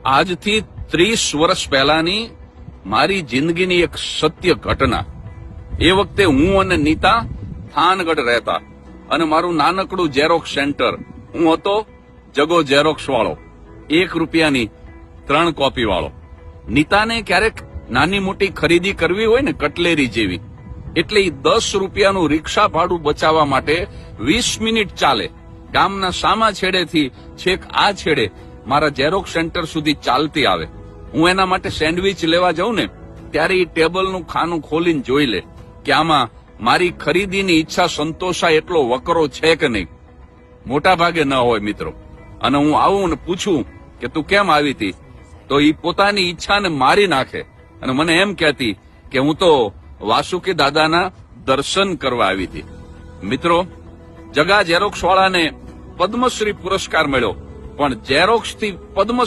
આજથી 30 વર્ષ પહેલાની મારી જિંદગીની એક સત્ય ઘટના. એ વખતે હું અને નીતા થાનગઢ રહેતા અને મારું નાનકડું ઝેરોક્સ સેન્ટર. હું હતો જગો ઝેરોક્સ વાળો, 1 રૂપિયાની 3 કોપી વાળો. નીતાને ક્યારેક નાની મોટી ખરીદી કરવી હોય ને કટલેરી જેવી, એટલે 10 રૂપિયાનું રિક્ષા ભાડું બચાવવા માટે 20 મિનિટ ચાલે. ગામના સામા છેડેથી છેક આ છેડે મારા ઝેરોક્સ સેન્ટર સુધી ચાલતી આવે. હું એના માટે સેન્ડવીચ લેવા જાઉં ને ત્યારે એ ટેબલનું ખાનું ખોલીને જોઈ લે કે આમાં મારી ખરીદીની ઈચ્છા સંતોષાય એટલો વકરો છે કે નહીં. મોટા ભાગે ન હોય મિત્રો. અને હું આવું ને પૂછું કે તું કેમ આવી હતી, તો એ પોતાની ઈચ્છાને મારી નાખે અને મને એમ કહેતી કે હું તો વાસુકી દાદાના દર્શન કરવા આવી હતી. મિત્રો, જગા ઝેરોક્સ વાળાને પદ્મશ્રી પુરસ્કાર મળ્યો, પણ ઝેરોક્સ થી પદ્મ